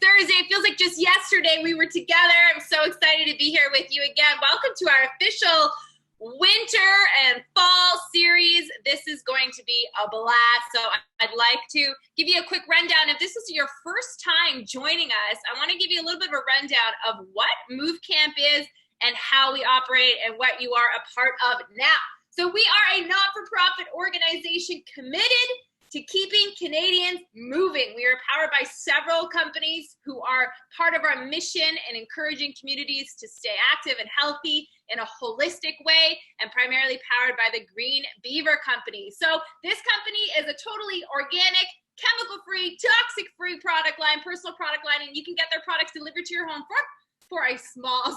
Thursday. It feels like just yesterday we were together. I'm so excited to be here with you again. Welcome to our official winter and fall series. This is going to be a blast. So I'd like to give you a quick rundown. If this is your first time joining us, I want to give you a little bit of a rundown of what MoveCamp is and how we operate and what you are a part of now. So we are a not-for-profit organization committed to keeping Canadians moving. We are powered by several companies who are part of our mission and encouraging communities to stay active and healthy in a holistic way, and primarily powered by the Green Beaver Company. So this company is a totally organic, chemical-free, toxic-free product line, personal product line, and you can get their products delivered to your home for a small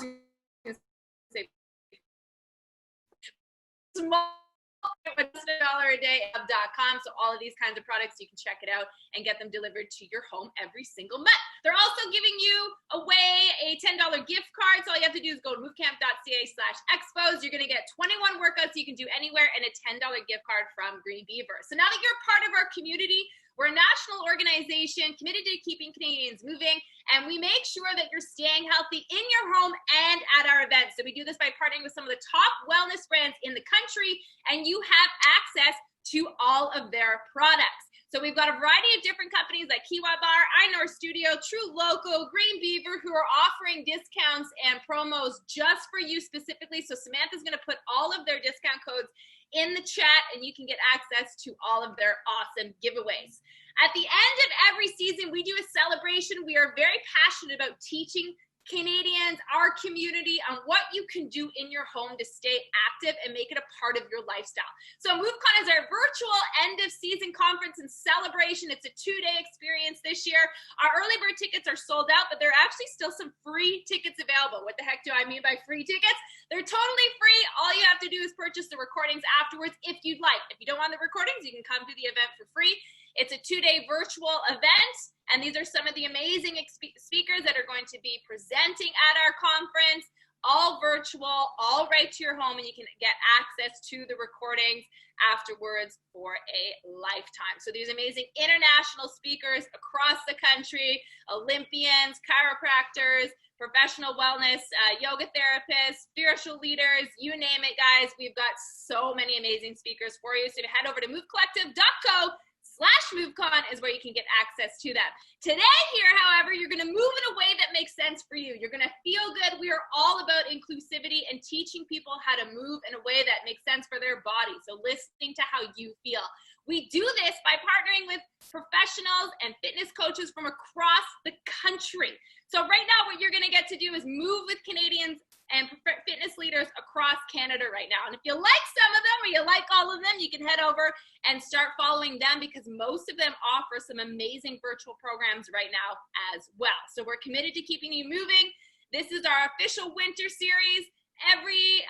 $1 a day of.com. So all of these kinds of products, you can check it out and get them delivered to your home every single month. They're also giving you away a $10 gift card. So all you have to do is go to movecamp.ca/expos. You're going to get 21 workouts you can do anywhere and a $10 gift card from Green Beaver. So now that you're part of our community, we're a national organization committed to keeping Canadians moving, and we make sure that you're staying healthy in your home and at our events. So we do this by partnering with some of the top wellness brands in the country, and you have access to all of their products. So we've got a variety of different companies like Kiwa Bar, iNorth Studio, True Local, Green Beaver, who are offering discounts and promos just for you specifically. So Samantha's going to put all of their discount codes in the chat, and you can get access to all of their awesome giveaways. At the end of every season, we do a celebration. We are very passionate about teaching Canadians, our community, on what you can do in your home to stay active and make it a part of your lifestyle. So MoveCon is our virtual end of season conference and celebration. It's a 2-day experience this year. Our early bird tickets are sold out, but there are actually still some free tickets available. What the heck do I mean by free tickets? They're totally free. All you have to do is purchase the recordings afterwards if you'd like. If you don't want the recordings, you can come to the event for free. It's a 2-day virtual event, and these are some of the amazing speakers that are going to be presenting at our conference, all virtual, all right to your home, and you can get access to the recordings afterwards for a lifetime. So these amazing international speakers across the country, Olympians, chiropractors, professional wellness, yoga therapists, spiritual leaders, you name it, guys. We've got so many amazing speakers for you. So to head over to movecollective.co/MoveCon is where you can get access to them. Today here, however, you're going to move in a way that makes sense for you. You're going to feel good. We are all about inclusivity and teaching people how to move in a way that makes sense for their body. So listening to how you feel. We do this by partnering with professionals and fitness coaches from across the country. So right now, what you're going to get to do is move with Canadians and fitness leaders across Canada right now. And if you like some of them or you like all of them, you can head over and start following them, because most of them offer some amazing virtual programs right now as well. So we're committed to keeping you moving. This is our official winter series. Every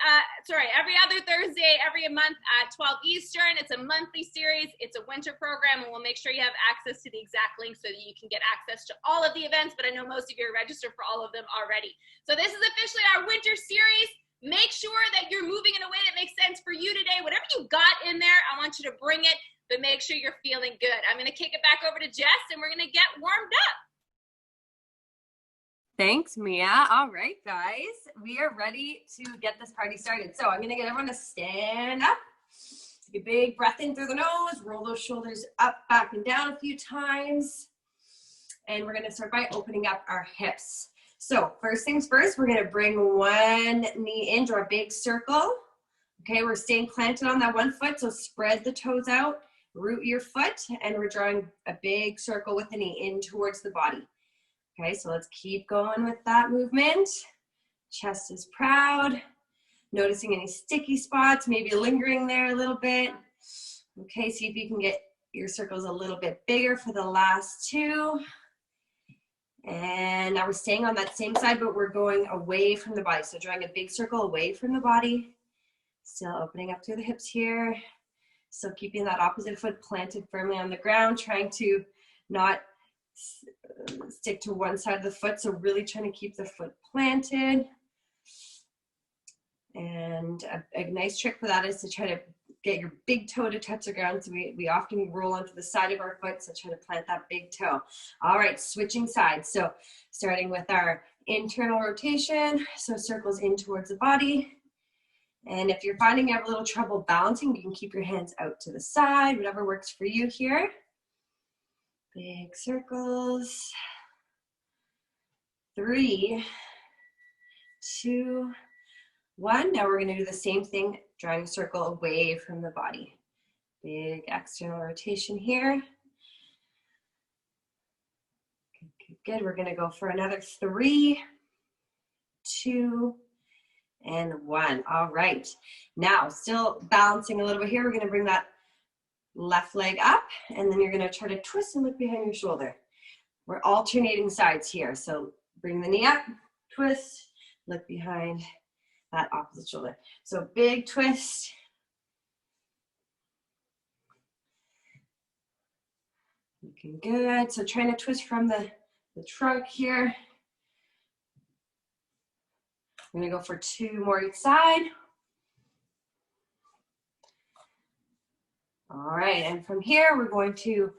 other Thursday, every month at 12 Eastern. It's a monthly series. It's a winter program, and we'll make sure you have access to the exact link so that you can get access to all of the events, but I know most of you are registered for all of them already. So this is officially our winter series. Make sure that you're moving in a way that makes sense for you today. Whatever you got in there, I want you to bring it, but make sure you're feeling good. I'm going to kick it back over to Jess, and we're going to get warmed up. Thanks, Mia. All right, guys, we are ready to get this party started. So I'm going to get everyone to stand up. Take a big breath in through the nose. Roll those shoulders up, back, and down a few times. And we're going to start by opening up our hips. So first things first, we're going to bring one knee in, draw a big circle. Okay, we're staying planted on that one foot, so spread the toes out, root your foot, and we're drawing a big circle with the knee in towards the body. Okay, so let's keep going with that movement. Chest is proud. Noticing any sticky spots, maybe lingering there a little bit. Okay, see if you can get your circles a little bit bigger for the last two. And now we're staying on that same side, but we're going away from the body. So drawing a big circle away from the body. Still opening up through the hips here. Still keeping that opposite foot planted firmly on the ground, trying to not stick to one side of the foot, so really trying to keep the foot planted. And a nice trick for that is to try to get your big toe to touch the ground. So we often roll onto the side of our foot, so try to plant that big toe. All right, switching sides. So starting with our internal rotation, so circles in towards the body. And if you're finding you have a little trouble balancing, you can keep your hands out to the side, whatever works for you here. Big circles. 3, 2, 1. Now we're going to do the same thing, drawing a circle away from the body. Big external rotation here. Good, good. We're going to go for another 3, 2, and 1. All right. Now, still balancing a little bit here. We're going to bring that left leg up, and then you're going to try to twist and look behind your shoulder. We're alternating sides here. So bring the knee up, twist, look behind that opposite shoulder. So big twist. Looking good. So trying to twist from the trunk here. I'm going to go for 2 more each side. All right, and from here, we're going to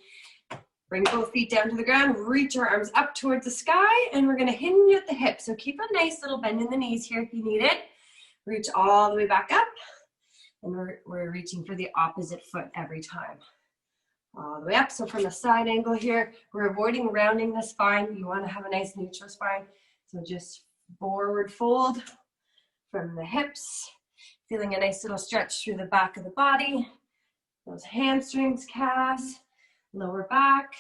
bring both feet down to the ground, reach our arms up towards the sky, and we're going to hinge at the hips. So keep a nice little bend in the knees here if you need it. Reach all the way back up, and we're reaching for the opposite foot every time. All the way up. So from the side angle here, we're avoiding rounding the spine. You want to have a nice neutral spine. So just forward fold from the hips, feeling a nice little stretch through the back of the body. Those hamstrings, calves, lower back.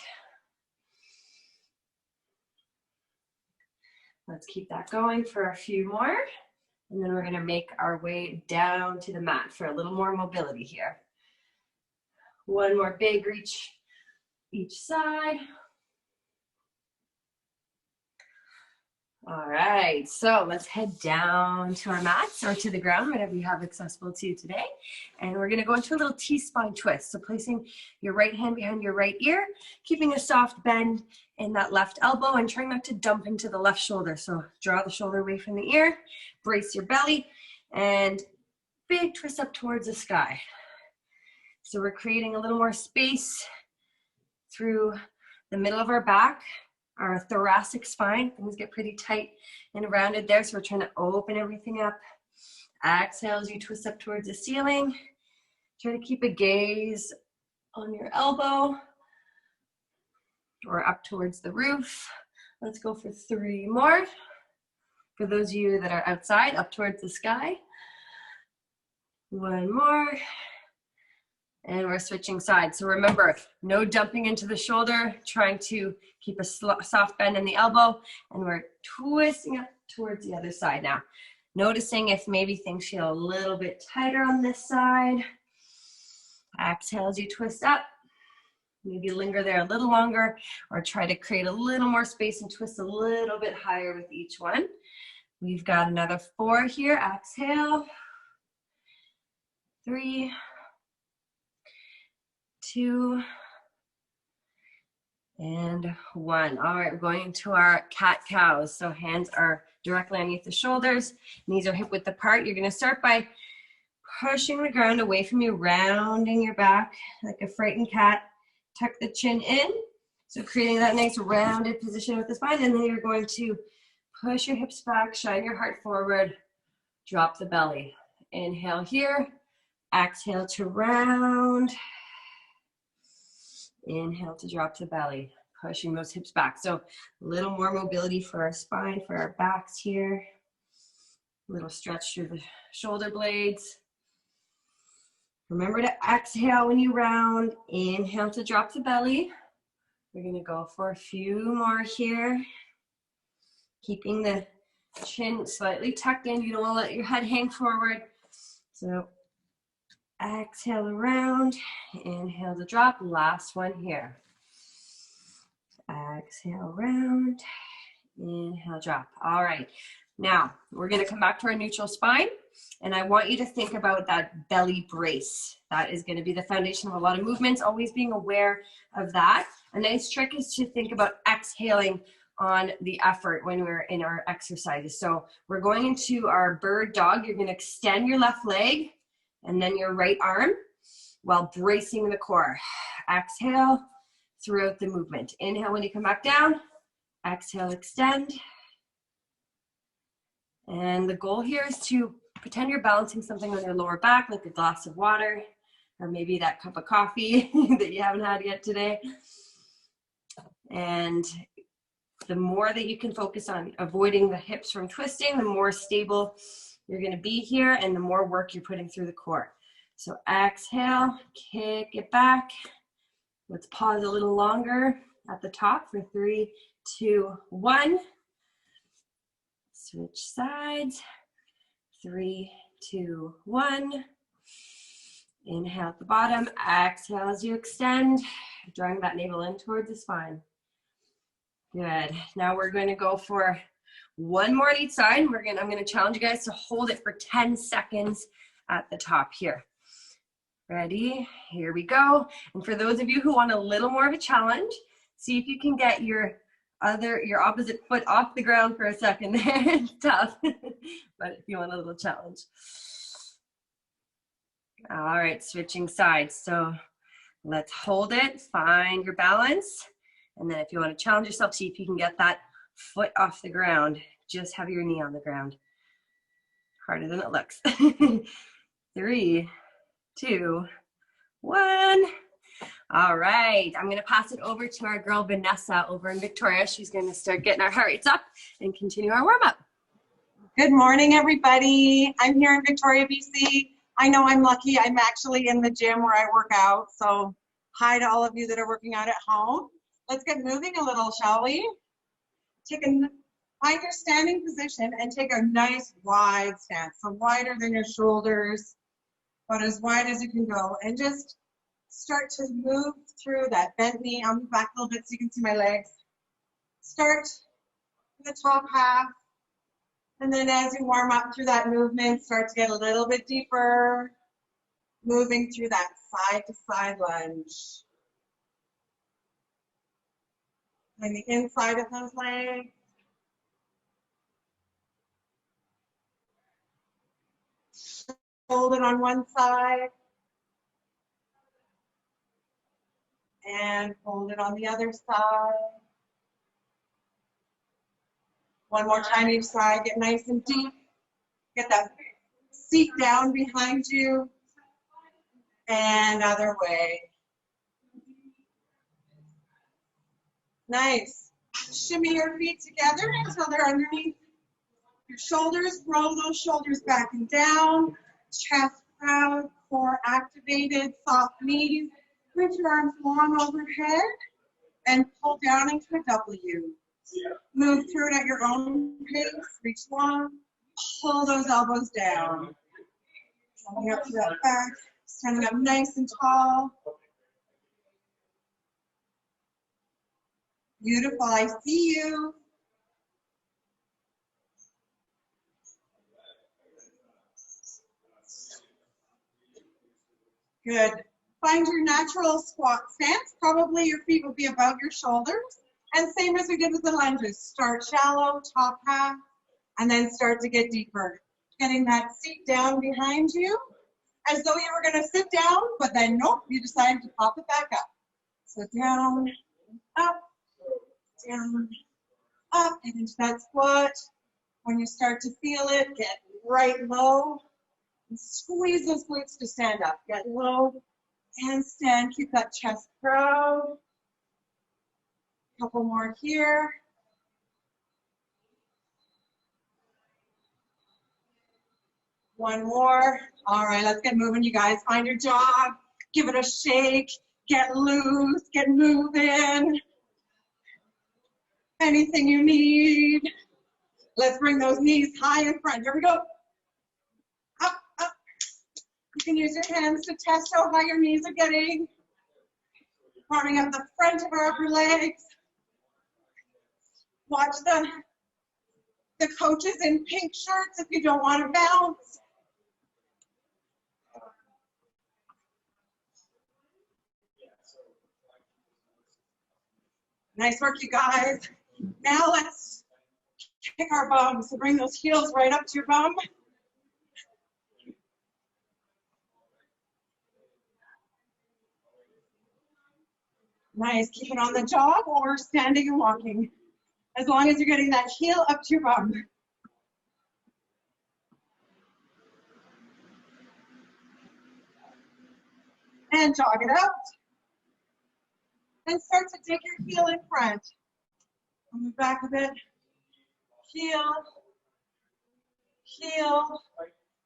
Let's keep that going for a few more. And then we're going to make our way down to the mat for a little more mobility here. One more big reach each side. All right, so let's head down to our mats or to the ground, whatever you have accessible to you today. And we're gonna go into a little T-spine twist. So placing your right hand behind your right ear, keeping a soft bend in that left elbow and trying not to dump into the left shoulder. So draw the shoulder away from the ear, brace your belly, and big twist up towards the sky. So we're creating a little more space through the middle of our back, our thoracic spine. Things get pretty tight and rounded there, so we're trying to open everything up. Exhale as you twist up towards the ceiling. Try to keep a gaze on your elbow or up towards the roof. Let's go for 3 more. For those of you that are outside, up towards the sky. 1 more. And we're switching sides. So remember, no dumping into the shoulder, trying to keep a soft bend in the elbow, and we're twisting up towards the other side now. Noticing if maybe things feel a little bit tighter on this side. Exhale as you twist up. Maybe linger there a little longer, or try to create a little more space and twist a little bit higher with each one. We've got another 4 here. Exhale. 3, 2, and 1. All right, we're going into our cat-cows. So hands are directly underneath the shoulders, knees are hip width apart. You're gonna start by pushing the ground away from you, rounding your back like a frightened cat. Tuck the chin in, so creating that nice rounded position with the spine, and then you're going to push your hips back, shine your heart forward, drop the belly. Inhale here, exhale to round. Inhale to drop the belly, pushing those hips back. So a little more mobility for our spine, for our backs here. A little stretch through the shoulder blades. Remember to exhale when you round. Inhale to drop the belly. We're gonna go for a few more here. Keeping the chin slightly tucked in. You don't wanna let your head hang forward. So exhale around, inhale to drop, last one here. Exhale around, inhale, drop. All right, now we're gonna come back to our neutral spine, and I want you to think about that belly brace. That is gonna be the foundation of a lot of movements, always being aware of that. A nice trick is to think about exhaling on the effort when we're in our exercises. So we're going into our bird dog. You're gonna extend your left leg, and then your right arm. while bracing the core. Exhale throughout the movement. Inhale when you come back down. Exhale, extend. And the goal here is to pretend you're balancing something on your lower back, like a glass of water, or maybe that cup of coffee that you haven't had yet today. And the more that you can focus on avoiding the hips from twisting, the more stable you're going to be here and the more work you're putting through the core. So exhale, kick it back. Let's pause a little longer at the top for 3, 2, 1. Switch sides. 3, 2, 1. Inhale at the bottom. Exhale as you extend, drawing that navel in towards the spine. Good. Now we're going to go for one more on each side. I'm going to challenge you guys to hold it for 10 seconds at the top here. Ready? Here we go. And for those of you who want a little more of a challenge, see if you can get your opposite foot off the ground for a second there. It's tough, but if you want a little challenge. All right, switching sides. So let's hold it, find your balance. And then if you want to challenge yourself, see if you can get that foot off the ground. Just have your knee on the ground. Harder than it looks. 3, 2, 1. All right, I'm going to pass it over to our girl Vanessa over in Victoria. She's going to start getting our heart rates up and continue our warm-up. Good morning, everybody. I'm here in Victoria, BC. I know I'm lucky. I'm actually in the gym where I work out. So hi to all of you that are working out at home. Let's get moving a little, shall we? Find your standing position and take a nice wide stance. So wider than your shoulders, but as wide as you can go. And just start to move through that bent knee. I'll move back a little bit so you can see my legs. Start with the top half. And then as you warm up through that movement, start to get a little bit deeper. Moving through that side to side lunge. And the inside of those legs. Hold it on one side. And hold it on the other side. One more time each side. Get nice and deep. Get that seat down behind you. And other way. Nice. Shimmy your feet together until they're underneath your shoulders. Roll those shoulders back and down. Chest proud, core activated, soft knees. Reach your arms long overhead and pull down into a W. Move through it at your own pace. Reach long. Pull those elbows down. Coming up to that back. Standing up nice and tall. Beautiful. I see you. Good. Find your natural squat stance. Probably your feet will be above your shoulders. And same as we did with the lunges. Start shallow, top half, and then start to get deeper. Getting that seat down behind you as though you were going to sit down, but then nope, you decided to pop it back up. So down, up, down, up, and into that squat. When you start to feel it, get right low. And squeeze those glutes to stand up. Get low and stand. Keep that chest proud. Couple more here. One more. All right, let's get moving, you guys. Find your jog. Give it a shake. Get loose. Get moving. Anything you need. Let's bring those knees high in front. Here we go. Up, up. You can use your hands to test out how your knees are getting. Warming up the front of our upper legs. Watch the coaches in pink shirts if you don't want to bounce. Nice work, you guys. Now let's kick our bums. So bring those heels right up to your bum. Nice. Keep it on the jog or standing and walking. As long as you're getting that heel up to your bum. And jog it out. And start to take your heel in front. Move back a bit. Heel. Heel.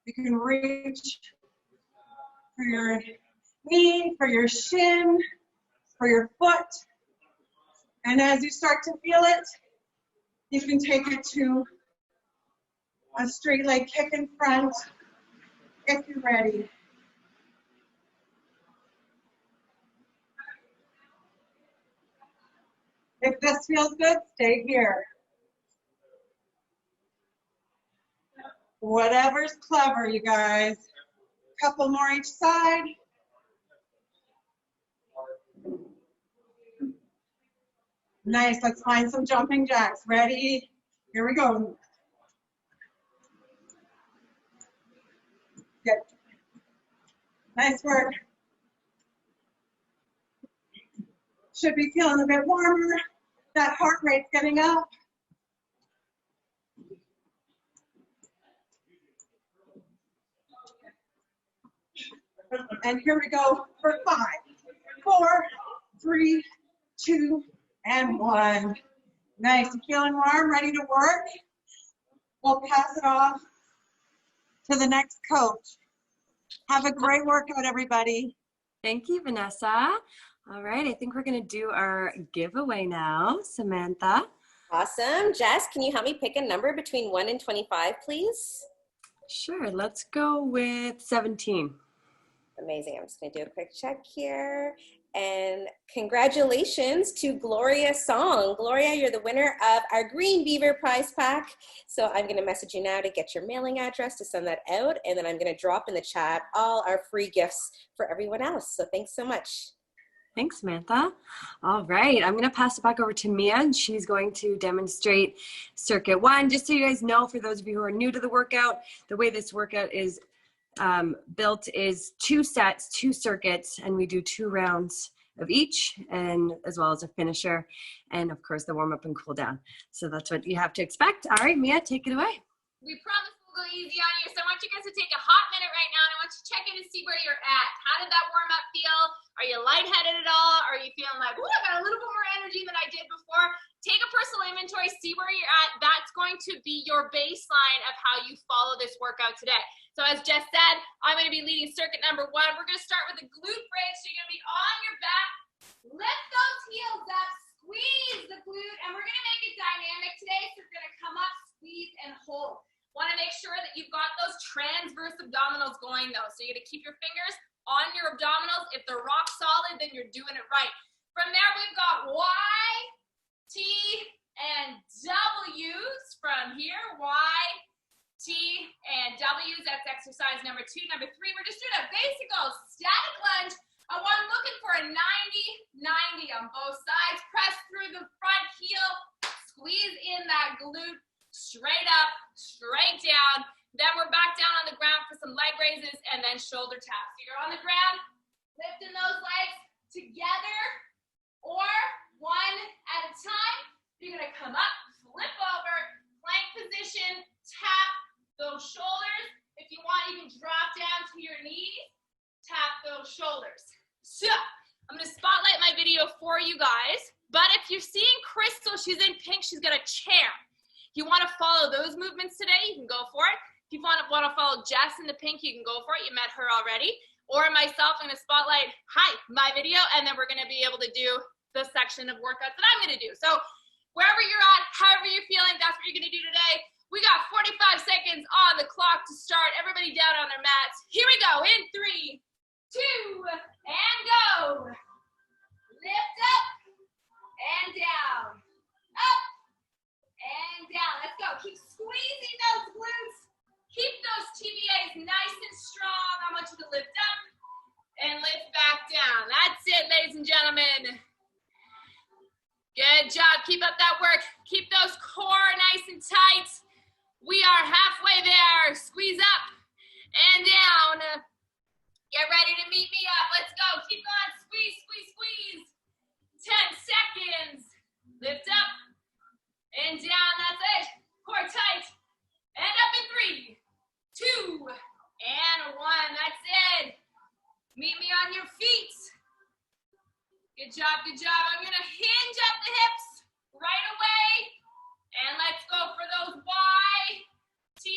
You can reach for your knee, for your shin, for your foot. And as you start to feel it, you can take it to a straight leg kick in front if you're ready. If this feels good, stay here. Whatever's clever, you guys. Couple more each side. Nice, let's find some jumping jacks. Ready? Here we go. Good. Nice work. Should be feeling a bit warmer. That heart rate's getting up. And here we go for 5, 4, 3, 2, and 1. Nice. You feeling warm? Ready to work? We'll pass it off to the next coach. Have a great workout, everybody. Thank you, Vanessa. All right, I think we're going to do our giveaway now. Samantha. Awesome. Jess, can you help me pick a number between 1 and 25, please? Sure, let's go with 17. Amazing. I'm just going to do a quick check here. And congratulations to Gloria Song. Gloria, you're the winner of our Green Beaver prize pack. So I'm going to message you now to get your mailing address to send that out. And then I'm going to drop in the chat all our free gifts for everyone else. So thanks so much. Thanks, Samantha. All right, I'm going to pass it back over to Mia, and she's going to demonstrate Circuit 1. Just so you guys know, for those of you who are new to the workout, the way this workout is built is 2 sets, 2 circuits, and we do 2 rounds of each, and as well as a finisher, and of course the warm-up and cool down. So that's what you have to expect. All right, Mia, take it away. We promise we'll go easy on you, so I want you guys to take a hot minute right now, and I want you to check in and see where you're at. How did that warm-up feel? Are you lightheaded at all? Are you feeling like, ooh, I got a little bit more energy than I did before? Take a personal inventory, see where you're at. That's going to be your baseline of how you follow this workout today. So as Jess said, I'm going to be leading circuit number 1. We're going to start with the glute bridge. So you're going to be on your back. Lift those heels up. Squeeze the glute. And we're going to make it dynamic today. So you're going to come up, squeeze, and hold. Want to make sure that you've got those transverse abdominals going, though. So you're going to keep your fingers on your abdominals. If they're rock solid, then you're doing it right. From there, we've got Y, T, and W's. From here, Y, T, and W's. That's exercise number 2. Number 3, we're just doing a basic old static lunge. I'm looking for a 90-90 on both sides. Press through the front heel. Squeeze in that glute. Straight up, straight down. Then we're back down on the ground for some leg raises and then shoulder taps. So you're on the ground, lifting those legs together or one at a time. You're going to come up, flip over, plank position, tap those shoulders. If you want, you can drop down to your knees, tap those shoulders. So I'm going to spotlight my video for you guys. But if you're seeing Crystal, she's in pink, she's got a chair. If you want to follow those movements today, you can go for it. If you want to follow Jess in the pink, you can go for it. You met her already. Or myself, I'm going to spotlight, my video, and then we're going to be able to do the section of workouts that I'm going to do. So wherever you're at, however you're feeling, that's what you're going to do today. We got 45 seconds on the clock to start. Everybody down on their mats. Here we go. In 3, 2, and go. Lift up and down. Up and down. Let's go. Keep squeezing those glutes. Keep those TBAs nice and strong. I want you to lift up and lift back down. That's it, ladies and gentlemen. Good job. Keep up that work. Keep those core nice and tight. We are halfway there. Squeeze up and down. Get ready to meet me up. Let's go. Keep going. Squeeze, squeeze, squeeze. 10, Good job, good job. I'm gonna hinge at the hips right away. And let's go for those Y, T,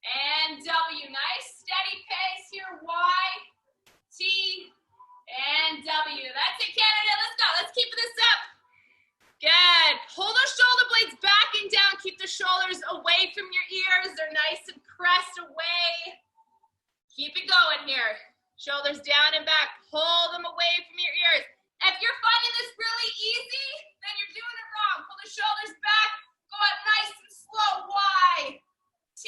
and W. Nice steady pace here. Y, T, and W. That's it, Canada. Let's go. Let's keep this up. Good. Pull those shoulder blades back and down. Keep the shoulders away from your ears. They're nice and pressed away. Keep it going here. Shoulders down and back. Pull them away from your ears. If you're finding this really easy, then you're doing it wrong. Pull the shoulders back. Go up nice and slow. Y, T,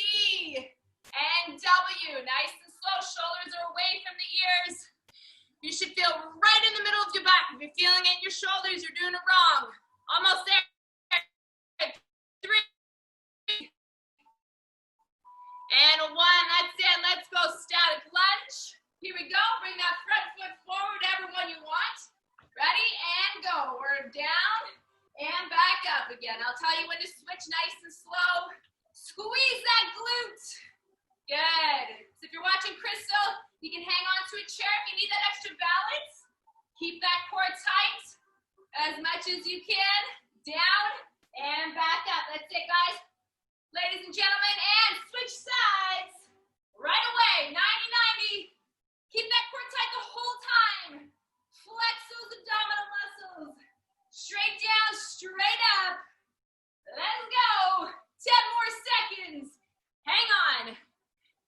and W. Nice and slow. Shoulders are away from the ears. You should feel right in the middle of your back. If you're feeling it in your shoulders, you're doing it wrong. Almost there. 3. And 1. That's it. Let's go. Static lunge. Here we go. Bring that front foot forward, everyone you want. Ready? And go. We're down and back up again. I'll tell you when to switch nice and slow. Squeeze that glute. Good. So if you're watching Crystal, you can hang on to a chair if you need that extra balance. Keep that core tight as much as you can. Down and back up. That's it, guys. Ladies and gentlemen, and switch sides. Right away. 90-90. Keep that core tight the whole time. Flex those abdominal muscles. Straight down, straight up. Let's go. 10 more seconds. Hang on.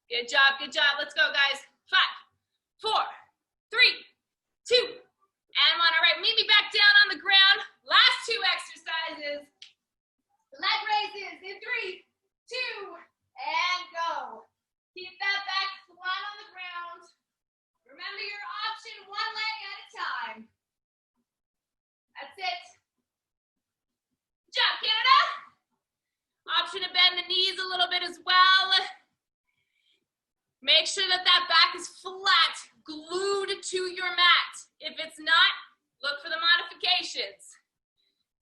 Good job, good job. Let's go, guys. 5, 4, 3, 2, and 1. All right, meet me back down on the ground. Last 2 exercises. Leg raises in 3, 2, and go. Keep that back flat on the ground. Remember your option, 1 leg at a time. That's it. Good job, Canada. Option to bend the knees a little bit as well. Make sure that that back is flat, glued to your mat. If it's not, look for the modifications.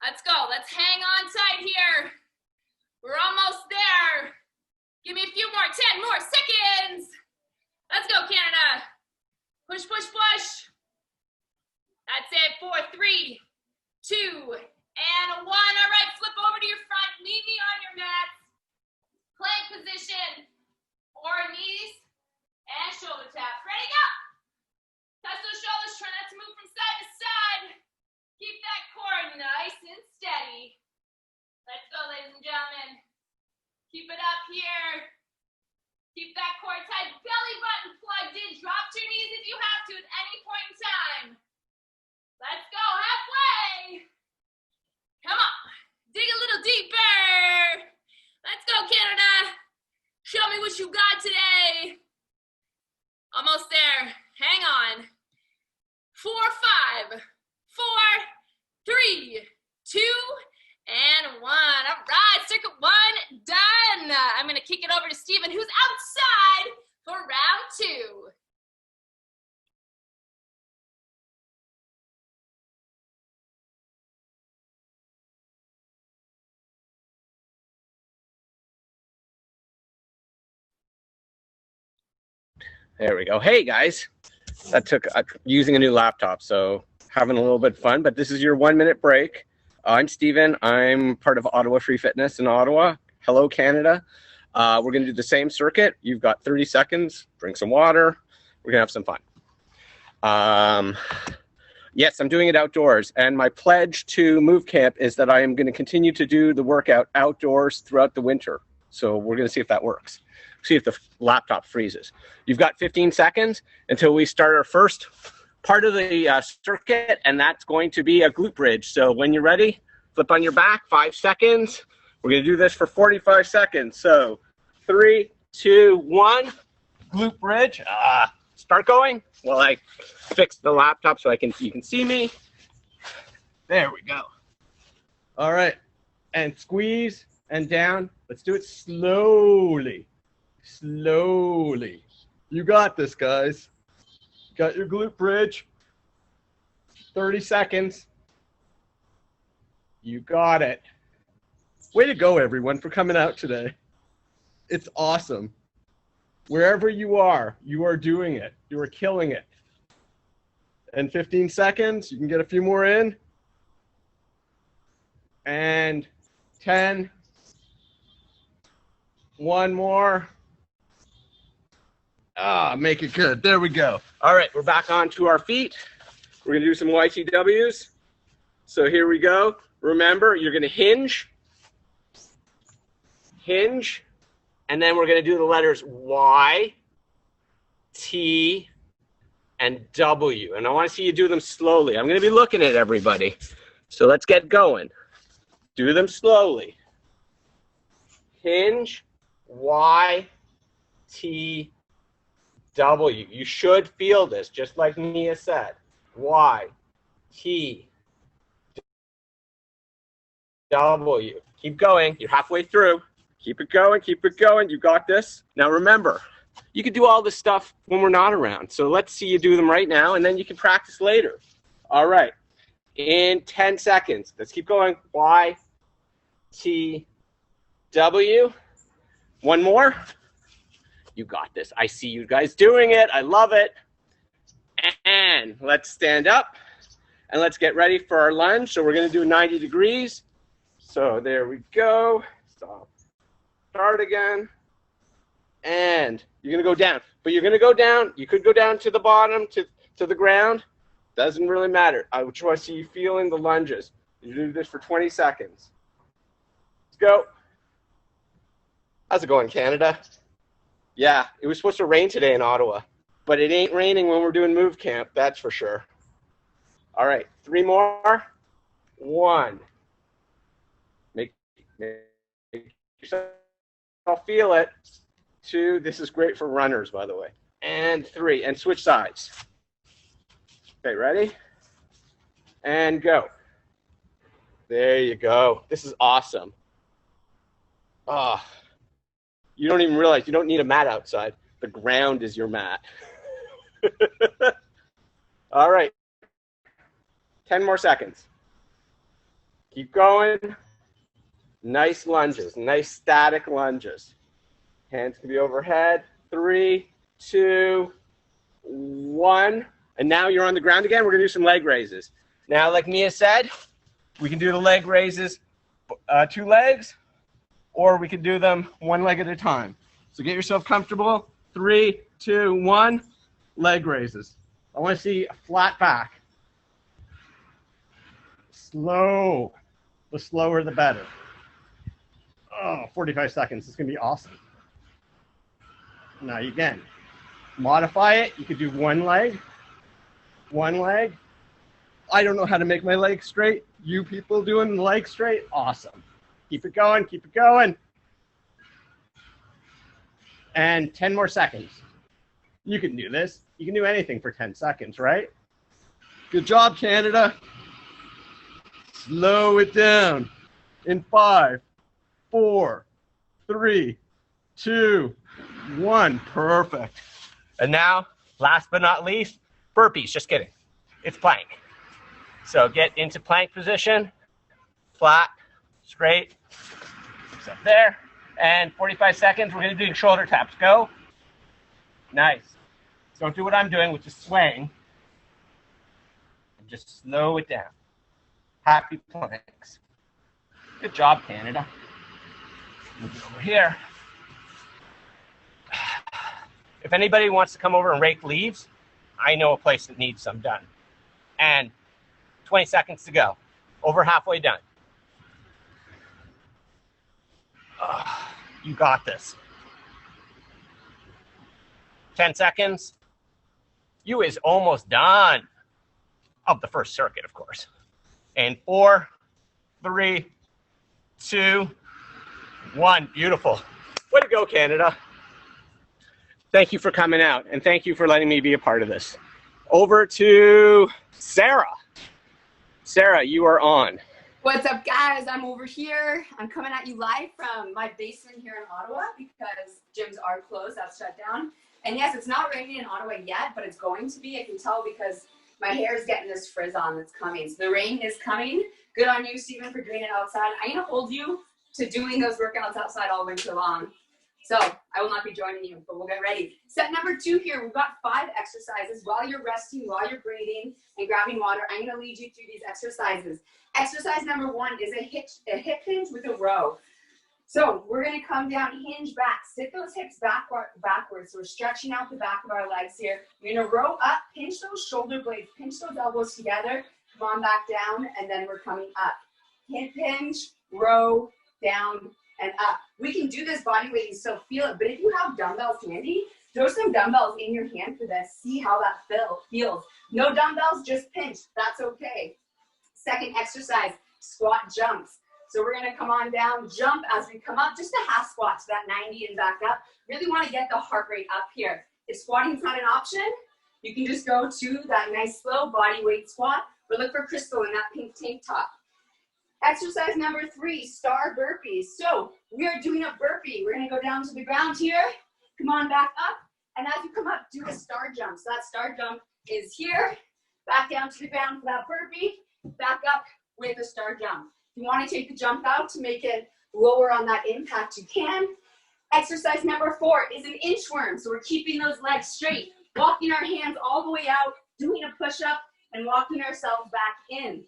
Let's go. Let's hang on tight here. We're almost there. Give me a few more, 10 more seconds. Let's go, Canada. Push, push, push. That's it. 4, 3, 2, and 1. All right, flip over to your front. Meet me on your mat. Plank position or knees and shoulder taps. Ready, go. Touch those shoulders. Try not to move from side to side. Keep that core nice and steady. Let's go, ladies and gentlemen. Keep it up here. Keep that core tight. Belly button plugged in. Drop to your knees if you have to at any point in time. Let's go. Halfway. Come on. Dig a little deeper. Let's go, Canada. Show me what you got today. Almost there. Hang on. 4, 5, 4, 3, 2, and 1. All right, circuit 1 done. I'm going to kick it over to Steven, who's outside for round 2. There we go. Hey guys, that took using a new laptop, so having a little bit of fun, but this is your 1-minute break. I'm Steven. I'm part of Ottawa Free Fitness in Ottawa. Hello, Canada. We're going to do the same circuit. You've got 30 seconds. Drink some water. We're going to have some fun. Yes, I'm doing it outdoors, and my pledge to MoveCamp is that I am going to continue to do the workout outdoors throughout the winter. So we're going to see if that works. See if the laptop freezes. You've got 15 seconds until we start our first part of the circuit, and that's going to be a glute bridge. So when you're ready, flip on your back, 5 seconds. We're going to do this for 45 seconds. So 3, 2, 1, glute bridge. Start going while I fix the laptop so you can see me. There we go. All right, and squeeze and down. Let's do it slowly. Slowly. You got this, guys. Got your glute bridge. 30 seconds. You got it. Way to go, everyone, for coming out today. It's awesome. Wherever you are doing it. You are killing it. And 15 seconds. You can get a few more in. And 10. One more. Make it good. There we go. All right, we're back onto our feet. We're gonna do some YTWs. So here we go. Remember, you're gonna hinge, and then we're gonna do the letters Y, T, and W. And I wanna see you do them slowly. I'm gonna be looking at everybody. So let's get going. Do them slowly. Hinge, Y, T, W. You should feel this, just like Nia said. Y, T, W. Keep going. You're halfway through. Keep it going. Keep it going. You got this. Now remember, you can do all this stuff when we're not around. So let's see you do them right now, and then you can practice later. All right. In 10 seconds. Let's keep going. Y, T, W. One more. You got this. I see you guys doing it. I love it. And let's stand up and let's get ready for our lunge. So we're going to do 90 degrees. So there we go. Stop. Start again. And you're going to go down. But you're going to go down. You could go down to the bottom, to the ground. Doesn't really matter. I just want to see you feeling the lunges. You do this for 20 seconds. Let's go. How's it going, Canada? Yeah, it was supposed to rain today in Ottawa, but it ain't raining when we're doing MoveCamp, that's for sure. All right, 3 more. 1. Make yourself feel it. 2, this is great for runners, by the way. And 3, and switch sides. Okay, ready? And go. There you go. This is awesome. Oh. You don't even realize you don't need a mat outside. The ground is your mat. All right. 10 more seconds. Keep going. Nice lunges. Nice static lunges. Hands can be overhead. 3, 2, 1. And now you're on the ground again. We're going to do some leg raises. Now, like Mia said, we can do the leg raises 2 legs. Or we can do them 1 leg at a time. So get yourself comfortable. 3, 2, 1. Leg raises. I want to see a flat back. Slow. The slower, the better. Oh, 45 seconds. It's going to be awesome. Now, again, modify it. You could do 1 leg. 1 leg. I don't know how to make my legs straight. You people doing the leg straight? Awesome. Keep it going, keep it going. And 10 more seconds. You can do this. You can do anything for 10 seconds, right? Good job, Canada. Slow it down. In 5, 4, 3, 2, 1. Perfect. And now, last but not least, burpees. Just kidding. It's plank. So get into plank position, flat, straight, up there, and 45 seconds, we're going to do shoulder taps. Go. Nice. Don't do what I'm doing, which is swaying. And just slow it down. Happy planks. Good job, Canada. Move it over here. If anybody wants to come over and rake leaves, I know a place that needs some done. And 20 seconds to go. Over halfway done. You got this. 10 seconds. You is almost done. Of the first circuit, of course. And 4, 3, 2, 1. Beautiful. Way to go, Canada. Thank you for coming out, and thank you for letting me be a part of this. Over to Sarah. Sarah, you are on. What's up, guys? I'm over here. I'm coming at you live from my basement here in Ottawa because gyms are closed. That's shut down. And yes, it's not raining in Ottawa yet, but it's going to be. I can tell because my hair is getting this frizz on that's coming. So the rain is coming. Good on you, Stephen, for doing it outside. I'm going to hold you to doing those workouts outside all winter long. So I will not be joining you, but we'll get ready. Set number 2 here. We've got 5 exercises while you're resting, while you're breathing and grabbing water. I'm going to lead you through these exercises. Exercise number 1 is a hip hinge with a row. So we're going to come down, hinge back, sit those hips backwards. So we're stretching out the back of our legs here. We're going to row up, pinch those shoulder blades, pinch those elbows together. Come on back down, and then we're coming up. Hip hinge, row, down, and up. We can do this body weight and still feel it, but if you have dumbbells handy, throw some dumbbells in your hand for this. See how that feels. No dumbbells, just pinch. That's okay. Second exercise, squat jumps. So we're going to come on down, jump as we come up, just a half squat to that 90 and back up. Really want to get the heart rate up here. If squatting is not an option, you can just go to that nice slow body weight squat, or look for Crystal in that pink tank top. Exercise number 3, star burpees. So we are doing a burpee. We're going to go down to the ground here. Come on back up. And as you come up, do a star jump. So that star jump is here. Back down to the ground for that burpee. Back up with a star jump. If you want to take the jump out to make it lower on that impact, you can. Exercise number 4 is an inchworm. So we're keeping those legs straight. Walking our hands all the way out. Doing a push-up and walking ourselves back in.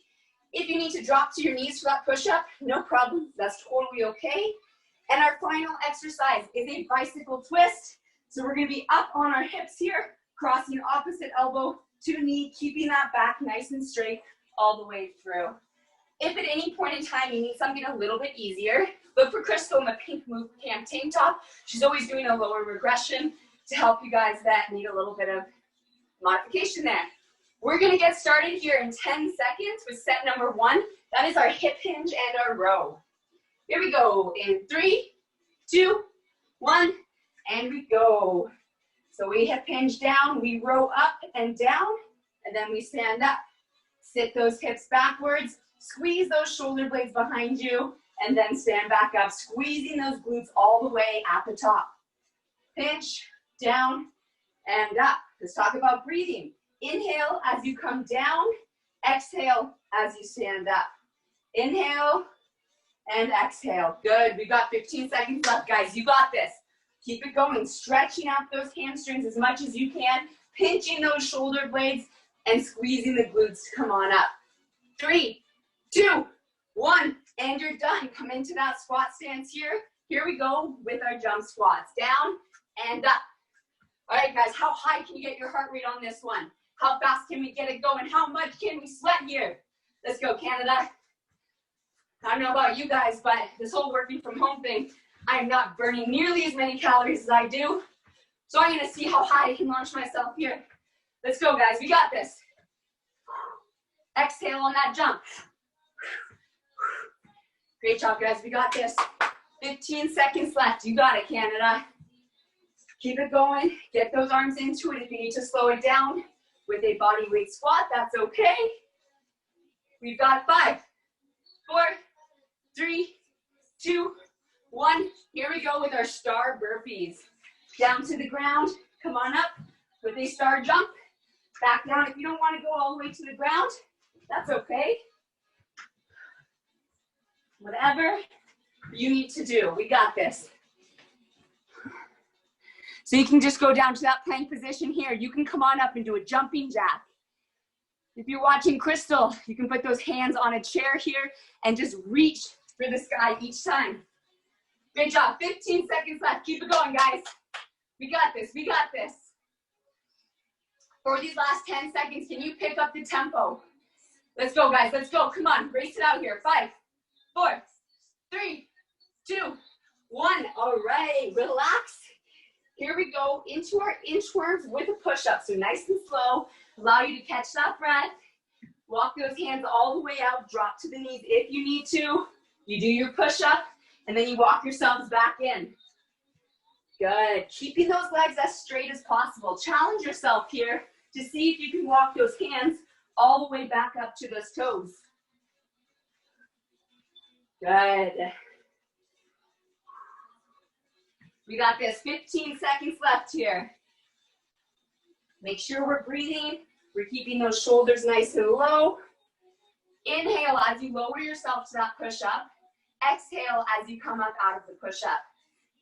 If you need to drop to your knees for that push-up, no problem. That's totally okay. And our final exercise is a bicycle twist. So we're going to be up on our hips here, crossing opposite elbow to knee, keeping that back nice and straight all the way through. If at any point in time you need something a little bit easier, look for Crystal in the pink MoveCamp tank top. She's always doing a lower regression to help you guys that need a little bit of modification there. We're going to get started here in 10 seconds with set number 1. That is our hip hinge and our row. Here we go in 3, 2, 1, and we go. So we hip hinge down, we row up and down, and then we stand up. Sit those hips backwards, squeeze those shoulder blades behind you, and then stand back up, squeezing those glutes all the way at the top. Pinch, down, and up. Let's talk about breathing. Inhale as you come down, exhale as you stand up. Inhale and exhale. Good, we got 15 seconds left, guys. You got this. Keep it going, stretching out those hamstrings as much as you can, pinching those shoulder blades and squeezing the glutes to come on up. 3, 2, 1, and you're done. Come into that squat stance here. Here we go with our jump squats. Down and up. All right, guys, how high can you get your heart rate on this one? How fast can we get it going? How much can we sweat here? Let's go, Canada. I don't know about you guys, but this whole working from home thing, I'm not burning nearly as many calories as I do. So I'm going to see how high I can launch myself here. Let's go, guys. We got this. Exhale on that jump. Great job, guys. We got this. 15 seconds left. You got it, Canada. Keep it going. Get those arms into it. If you need to slow it down with a body weight squat, that's okay. We've got 5, 4, 3, 2, 1. Here we go with our star burpees. Down to the ground. Come on up with a star jump. Back down. If you don't want to go all the way to the ground, that's okay. Whatever you need to do. We got this. So you can just go down to that plank position here. You can come on up and do a jumping jack. If you're watching Crystal, you can put those hands on a chair here and just reach for the sky each time. Great job. 15 seconds left. Keep it going, guys. We got this. We got this. For these last 10 seconds, can you pick up the tempo? Let's go, guys. Let's go. Come on. Race it out here. 5, 4, 3, 2, 1. All right. Relax. Here we go into our inchworms with a push-up. So nice and slow. Allow you to catch that breath. Walk those hands all the way out. Drop to the knees if you need to. You do your push-up, and then you walk yourselves back in. Good. Keeping those legs as straight as possible. Challenge yourself here to see if you can walk those hands all the way back up to those toes. Good. We got this. 15 seconds left here. Make sure we're breathing. We're keeping those shoulders nice and low. Inhale as you lower yourself to that push-up. Exhale as you come up out of the push-up.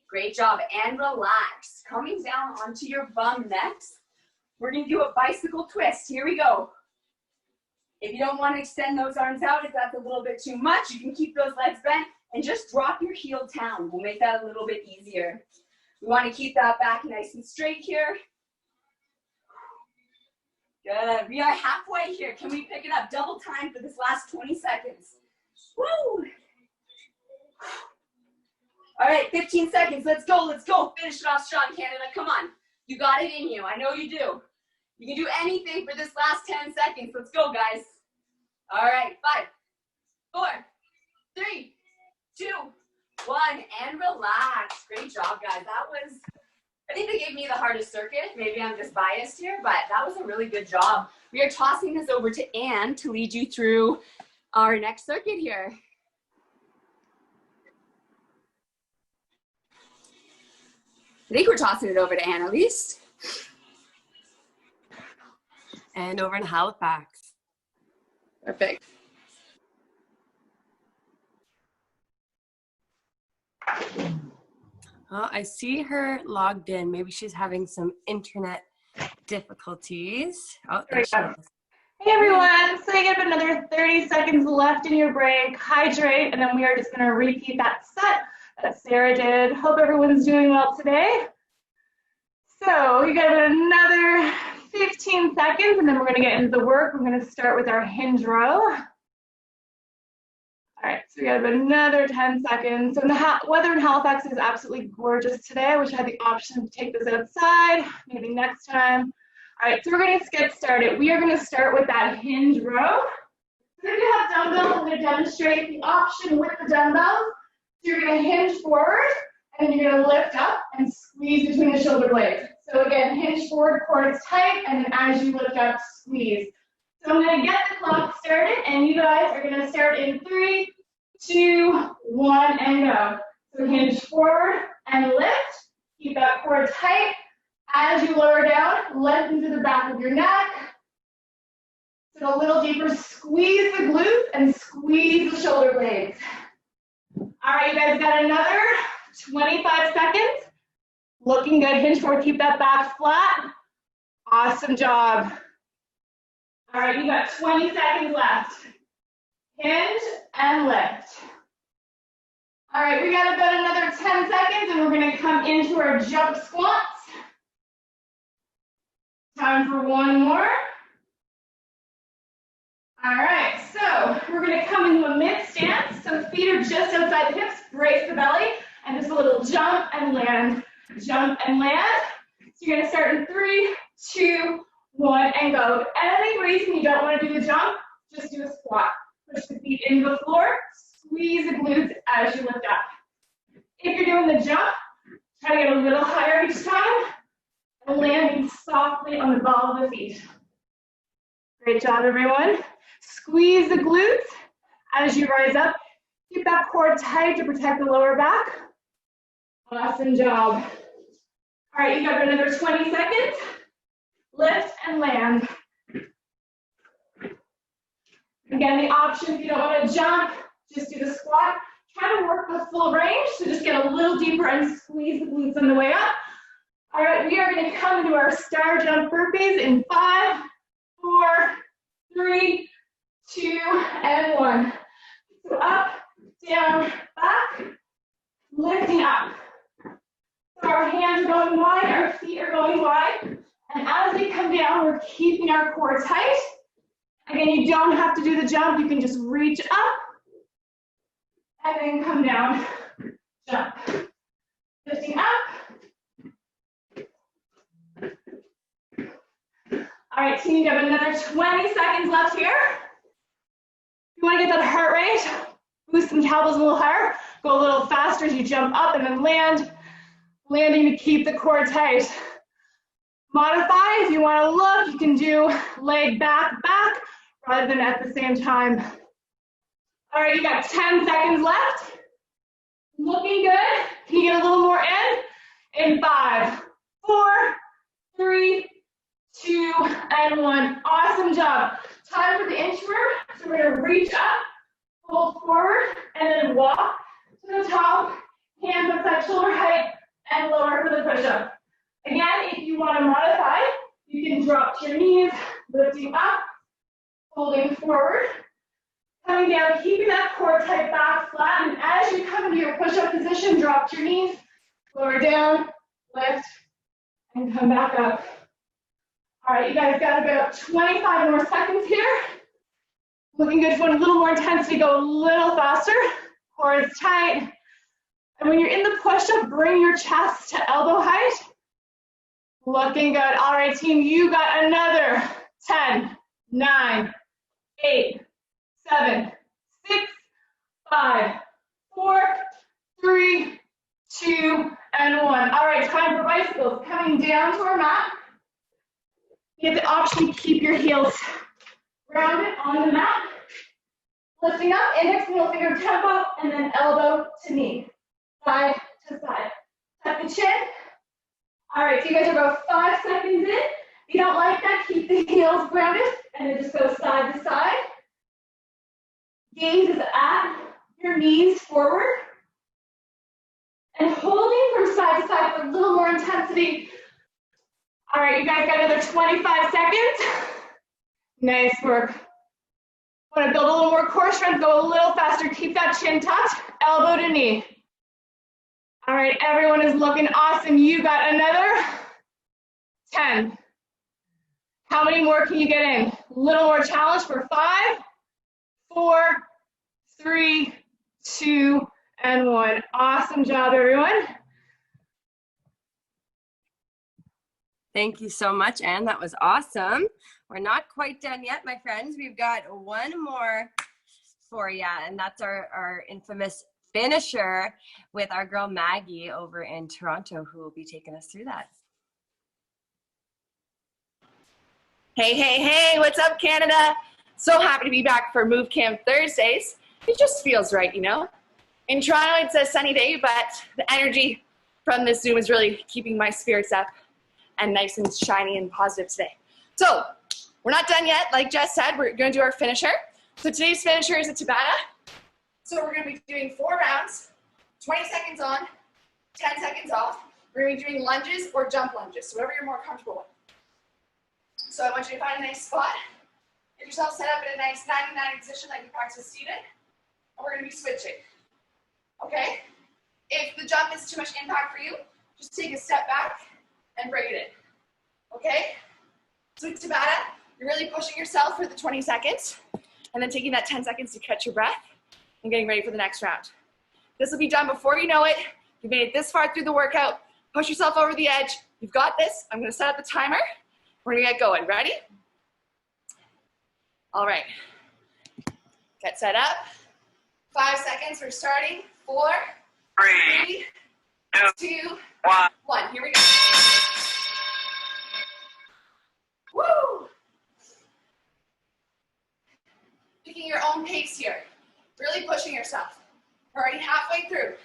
Great job, and relax. Coming down onto your bum next. We're gonna do a bicycle twist. Here we go. If you don't want to extend those arms out, if that's a little bit too much, you can keep those legs bent and just drop your heel down. We'll make that a little bit easier. We want to keep that back nice and straight here. Good. We are halfway here. Can we pick it up? Double time for this last 20 seconds. Woo! All right, 15 seconds. Let's go. Let's go. Finish it off strong, Canada. Come on. You got it in you. I know you do. You can do anything for this last 10 seconds. Let's go, guys. All right, 5, 4, 3, 2, 1, and relax. Great job, guys. That was, I think they gave me the hardest circuit. Maybe I'm just biased here, but that was a really good job. We are tossing this over to Anne to lead you through our next circuit here. I think we're tossing it over to Anne at least. And over in Halifax. Perfect. Well, I see her logged in. Maybe she's having some internet difficulties. Oh, there she is. Hey everyone, so you have another 30 seconds left in your break. Hydrate, and then we are just going to repeat that set that Sarah did. Hope everyone's doing well today. So you got another 15 seconds, and then we're going to get into the work. We're going to start with our hinge row. All right, so we got another 10 seconds. So the weather in Halifax is absolutely gorgeous today. I wish I had the option to take this outside, maybe next time. All right, so we're going to get started. We are going to start with that hinge row. So if you have dumbbells, I'm going to demonstrate the option with the dumbbells. So you're going to hinge forward, and then you're going to lift up and squeeze between the shoulder blades. So again, hinge forward, core is tight, and then as you lift up, squeeze. So I'm going to get the clock started, and you guys are going to start in 3, 2, 1, and go. So hinge forward and lift. Keep that core tight. As you lower down, lengthen to the back of your neck. So a little deeper, squeeze the glutes and squeeze the shoulder blades. All right, you guys got another 25 seconds. Looking good, hinge forward, keep that back flat. Awesome job. All right, you got 20 seconds left. Hinge and lift. All right, we got about another 10 seconds and we're gonna come into our jump squats. Time for one more. All right, so we're gonna come into a mid stance. So the feet are just outside the hips, brace the belly, and just a little jump and land. Jump and land. So you're gonna start in 3, 2, 1, and go. If any reason you don't want to do the jump, just do a squat. Push the feet into the floor, squeeze the glutes as you lift up. If you're doing the jump, try to get a little higher each time and landing softly on the ball of the feet. Great job, everyone. Squeeze the glutes as you rise up. Keep that core tight to protect the lower back. Awesome job. All right, you got another 20 seconds. Lift and land. Again, the option, if you don't want to jump, just do the squat. Try to work the full range, so just get a little deeper and squeeze the glutes on the way up. All right, we are going to come into our star jump burpees in 5, 4, 3, 2, and 1. So up, down, back, lifting up. So our hands are going wide, our feet are going wide. And as we come down, we're keeping our core tight. Again, you don't have to do the jump. You can just reach up and then come down, jump. Lifting up. All right, team, you have another 20 seconds left here. If you want to get that heart rate, boost some cowbells a little higher, go a little faster as you jump up and then land. Landing to keep the core tight. Modify, if you want to look, you can do leg back, back, rather than at the same time. All right, you got 10 seconds left. Looking good. Can you get a little more in? In 5, 4, 3, 2, and 1. Awesome job. Time for the inchworm. So we're going to reach up, hold forward, and then walk to the top. Hands up side shoulder height and lower for the push-up. Again, if you want to modify, you can drop to your knees, lifting up, holding forward, coming down, keeping that core tight back flat, and as you come into your push-up position, drop to your knees, lower down, lift, and come back up. All right, you guys got about 25 more seconds here. Looking good. If you want a little more intensity, go a little faster. Core is tight. And when you're in the push-up, bring your chest to elbow height. Looking good. All right, team, you got another 10, 9, 8, 7, 6, 5, 4, 3, 2, and 1. All right, time for bicycles. Coming down to our mat. You have the option to keep your heels grounded on the mat. Lifting up, index, middle finger, tempo, and then elbow to knee. Side to side. Tuck the chin. All right, so you guys are about 5 seconds in. If you don't like that, keep the heels grounded, and then just go side to side. Gaze is at your knees forward. And holding from side to side for a little more intensity. All right, you guys got another 25 seconds. Nice work. Want to build a little more core strength, go a little faster. Keep that chin tucked, elbow to knee. All right, everyone is looking awesome. You got another 10. How many more can you get in? A little more challenge for 5, 4, 3, 2, and 1. Awesome job, everyone. Thank you so much, Anne. That was awesome. We're not quite done yet, my friends. We've got one more for you, and that's our infamous finisher with our girl Maggie over in Toronto, who will be taking us through that. Hey, hey, hey, what's up, Canada? So happy to be back for MoveCamp Thursdays. It just feels right, you know? In Toronto, it's a sunny day, but the energy from this Zoom is really keeping my spirits up and nice and shiny and positive today. So, we're not done yet. Like Jess said, we're gonna do our finisher. So today's finisher is a Tabata. So we're gonna be doing 4 rounds, 20 seconds on, 10 seconds off. We're gonna be doing lunges or jump lunges, so whatever you're more comfortable with. So I want you to find a nice spot. Get yourself set up in a nice 99 position like you practice seated. And we're gonna be switching, okay? If the jump is too much impact for you, just take a step back and bring it in, okay? So it's Tabata, you're really pushing yourself for the 20 seconds and then taking that 10 seconds to catch your breath and getting ready for the next round. This will be done before you know it. You've made it this far through the workout. Push yourself over the edge. You've got this. I'm gonna set up the timer. We're gonna get going. Ready? All right. Get set up. 5 seconds, we're starting. 4, 3, 2, 1. Here we go. Woo! Picking your own pace here. Really pushing yourself. We're already halfway through.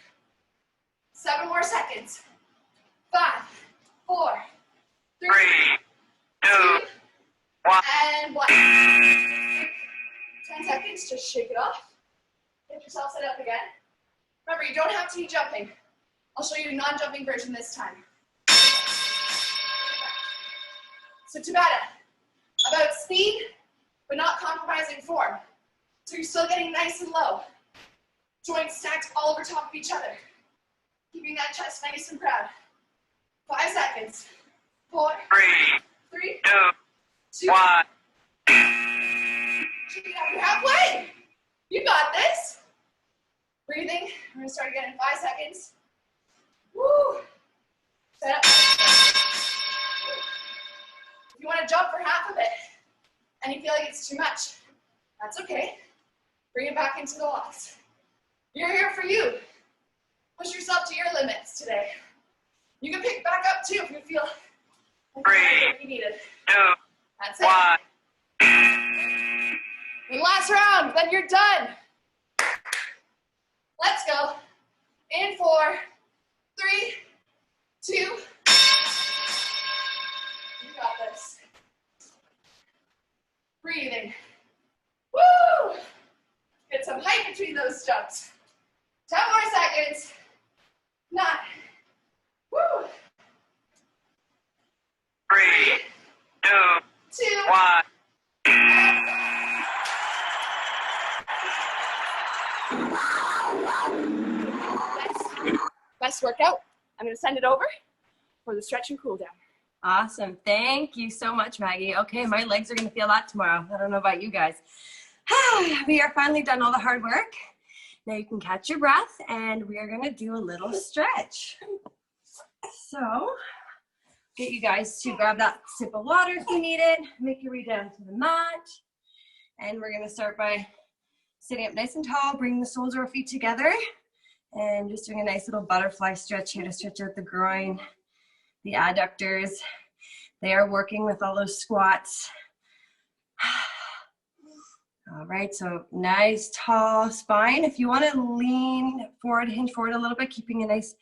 7 more seconds. 5, 4, 3, 2, and 1. 10 seconds, just shake it off. Get yourself set up again. Remember, you don't have to be jumping. I'll show you a non-jumping version this time. So Tabata, about speed, but not compromising form. So you're still getting nice and low. Joints stacked all over top of each other. Keeping that chest nice and proud. 5 seconds. 4, 3, 2, 1. Shake it out, you're halfway. You got this. Breathing, we're gonna start again in 5 seconds. Woo. Set up. If you want to jump for half of it and you feel like it's too much, that's okay. Bring it back into the locks. You're here for you. Push yourself to your limits today. You can pick back up too if you feel like you need it. 2, that's it. 1. And last round, then you're done. Let's go. In 4, 3, 2. You got this. Breathing. Woo! Get some height between those jumps. 10 more seconds. Not. Woo. 3, 2, 2, 1. Best workout. I'm going to send it over for the stretch and cool down. Awesome. Thank you so much, Maggie. Okay, my legs are going to feel that tomorrow. I don't know about you guys. We are finally done all the hard work. Now you can catch your breath, and we are going to do a little stretch. So get you guys to grab that sip of water if you need it. Make your way down to the mat. And we're going to start by sitting up nice and tall, bringing the soles of our feet together, and just doing a nice little butterfly stretch here to stretch out the groin, the adductors. They are working with all those squats. All right, so nice tall spine. If you want to lean forward, hinge forward a little bit, keeping a nice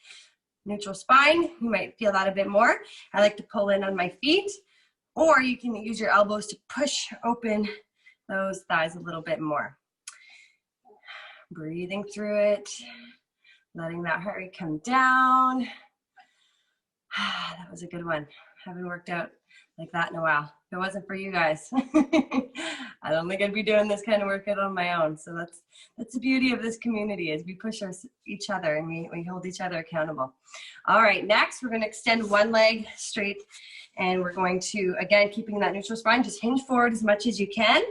neutral spine, you might feel that a bit more. I like to pull in on my feet, or you can use your elbows to push open those thighs a little bit more. Breathing through it, letting that heart rate come down. That was a good one. Haven't worked out like that in a while. If it wasn't for you guys, I don't think I'd be doing this kind of workout on my own. So that's the beauty of this community, is we push each other and we hold each other accountable. All right, next we're going to extend one leg straight, and we're going to, again, keeping that neutral spine, just hinge forward as much as you can.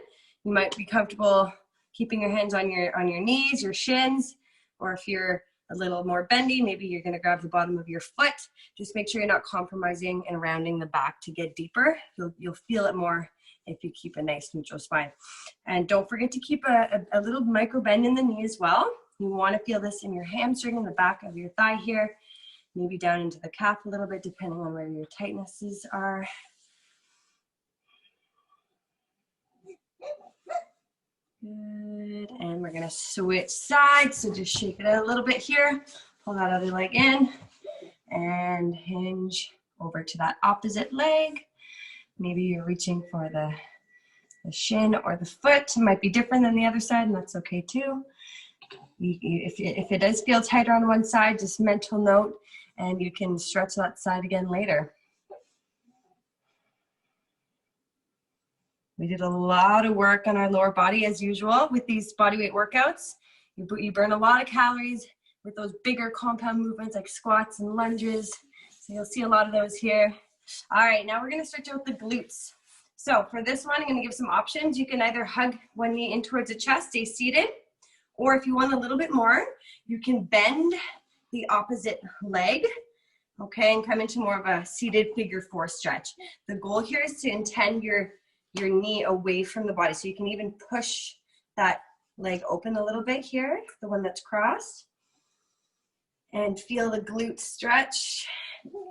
You might be comfortable keeping your hands on your knees, your shins, or if you're a little more bendy, maybe you're going to grab the bottom of your foot. Just make sure you're not compromising and rounding the back to get deeper. You'll feel it more if you keep a nice neutral spine. And don't forget to keep a little micro bend in the knee as well. You want to feel this in your hamstring, in the back of your thigh here, maybe down into the calf a little bit, depending on where your tightnesses are. Good, and we're gonna switch sides, so just shake it out a little bit here, pull that other leg in, and hinge over to that opposite leg. Maybe you're reaching for the shin or the foot. It might be different than the other side, and that's okay too. If it does feel tighter on one side, just mental note, and you can stretch that side again later. We did a lot of work on our lower body as usual with these bodyweight workouts. You burn a lot of calories with those bigger compound movements like squats and lunges. So you'll see a lot of those here. All right, now we're gonna stretch out the glutes. So for this one, I'm gonna give some options. You can either hug one knee in towards the chest, stay seated, or if you want a little bit more, you can bend the opposite leg, okay, and come into more of a seated figure 4 stretch. The goal here is to intend your knee away from the body. So you can even push that leg open a little bit here, the one that's crossed, and feel the glute stretch.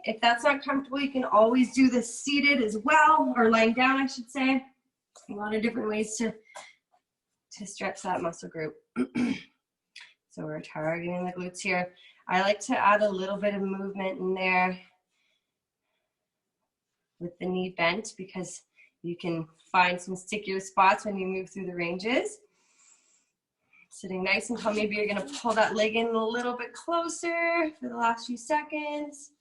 If that's not comfortable, you can always do this seated as well, or lying down, I should say. A lot of different ways to stretch that muscle group. So we're targeting the glutes here. I like to add a little bit of movement in there with the knee bent, because you can find some stickier spots when you move through the ranges. Sitting nice and tall, maybe you're gonna pull that leg in a little bit closer for the last few seconds.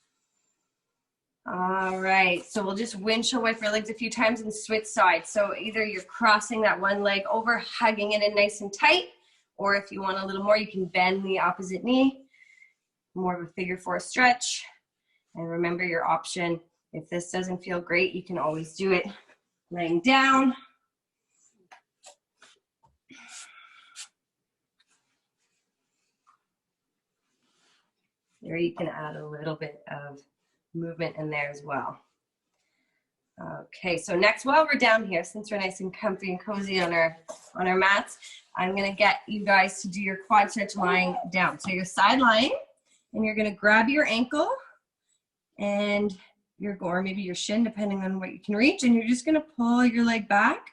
All right, so we'll just windshield wipe our legs a few times and switch sides. So either you're crossing that one leg over, hugging it in nice and tight, or if you want a little more, you can bend the opposite knee, more of a figure 4 stretch. And remember your option. If this doesn't feel great, you can always do it laying down. There you can add a little bit of movement in there as well. Okay, so next, while we're down here, since we're nice and comfy and cozy on our mats, I'm gonna get you guys to do your quad stretch lying down. So you're side lying, and you're gonna grab your ankle and or maybe your shin, depending on what you can reach, and you're just gonna pull your leg back,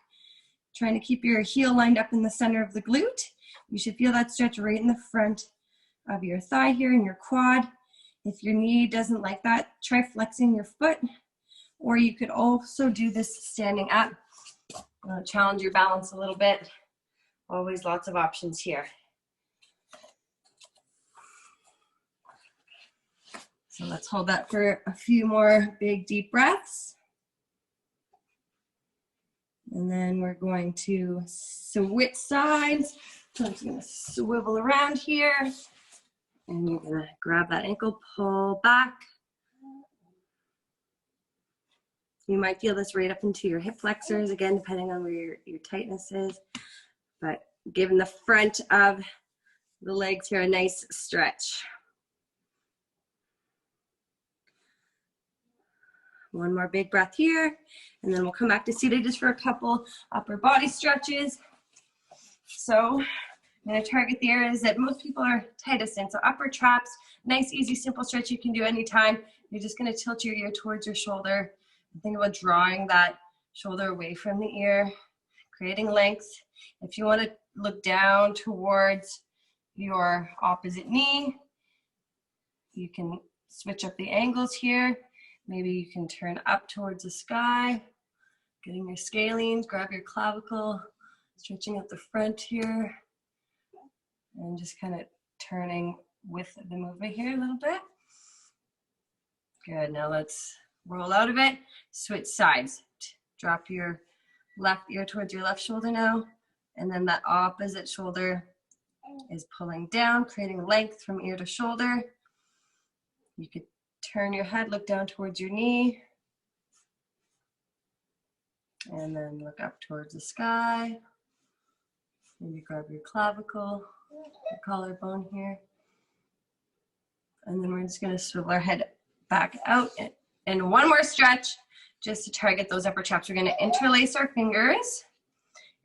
trying to keep your heel lined up in the center of the glute. You should feel that stretch right in the front of your thigh here in your quad. If your knee doesn't like that, try flexing your foot, or you could also do this standing up. Challenge your balance a little bit. Always lots of options here. So let's hold that for a few more big deep breaths. And then we're going to switch sides. So I'm just gonna swivel around here. And you're gonna grab that ankle, pull back. You might feel this right up into your hip flexors, again, depending on where your tightness is. But giving the front of the legs here a nice stretch. One more big breath here, and then we'll come back to seated just for a couple upper body stretches. So I'm going to target the areas that most people are tightest in. So upper traps, nice, easy, simple stretch you can do anytime. You're just going to tilt your ear towards your shoulder. Think about drawing that shoulder away from the ear, creating length. If you want to look down towards your opposite knee, you can switch up the angles here. Maybe you can turn up towards the sky, getting your scalenes, grab your clavicle, stretching out the front here, and just kind of turning with the movement here a little bit. Good, now let's roll out of it, switch sides. Drop your left ear towards your left shoulder now, and then that opposite shoulder is pulling down, creating length from ear to shoulder. You could turn your head, look down towards your knee, and then look up towards the sky. Maybe grab your clavicle, your collarbone here. And then we're just gonna swivel our head back out. And one more stretch just to target those upper traps. We're gonna interlace our fingers,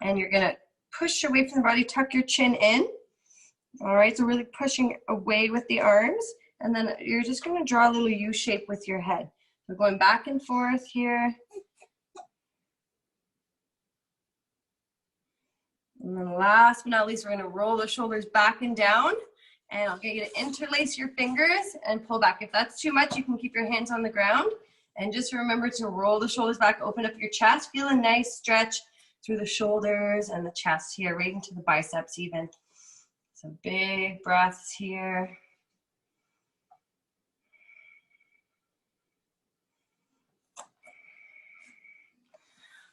and you're gonna push away from the body, tuck your chin in. All right, so really pushing away with the arms. And then you're just going to draw a little U shape with your head. We're going back and forth here. And then last but not least, we're going to roll the shoulders back and down. And I'll get you to interlace your fingers and pull back. If that's too much, you can keep your hands on the ground. And just remember to roll the shoulders back, open up your chest. Feel a nice stretch through the shoulders and the chest here, right into the biceps even. So big breaths here.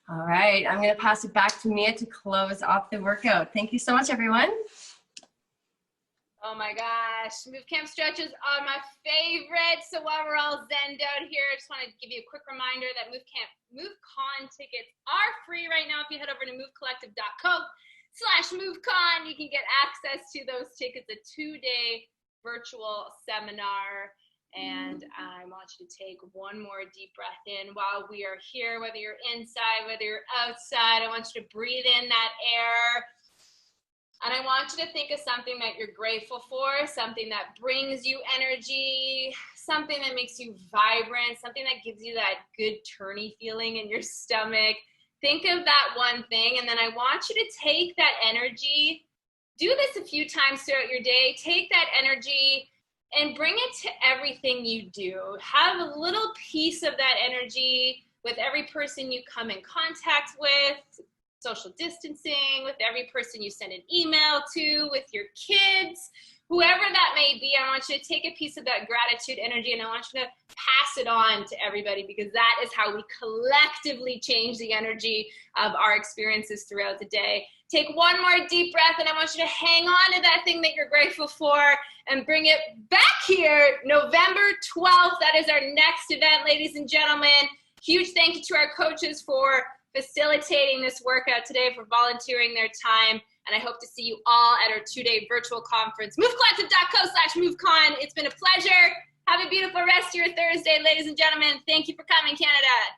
All right, I'm gonna pass it back to Mia to close off the workout. Thank you so much, everyone. Oh my gosh, MoveCamp stretches are my favorite. So while we're all zenned out here, I just want to give you a quick reminder that MoveCon tickets are free right now. If you head over to movecollective.co/MoveCon, you can get access to those tickets, a 2-day virtual seminar. And I want you to take one more deep breath in while we are here, whether you're inside, whether you're outside. I want you to breathe in that air. And I want you to think of something that you're grateful for, something that brings you energy, something that makes you vibrant, something that gives you that good turny feeling in your stomach. Think of that one thing, and then I want you to take that energy, do this a few times throughout your day, take that energy and bring it to everything you do. Have a little piece of that energy with every person you come in contact with, social distancing, with every person you send an email to, with your kids, whoever that may be. I want you to take a piece of that gratitude energy and I want you to pass it on to everybody, because that is how we collectively change the energy of our experiences throughout the day. Take one more deep breath and I want you to hang on to that thing that you're grateful for and bring it back here November 12th. That is our next event, ladies and gentlemen. Huge thank you to our coaches for facilitating this workout today, for volunteering their time. And I hope to see you all at our 2-day virtual conference, movecollective.co/MoveCon. It's been a pleasure. Have a beautiful rest of your Thursday, ladies and gentlemen. Thank you for coming, Canada.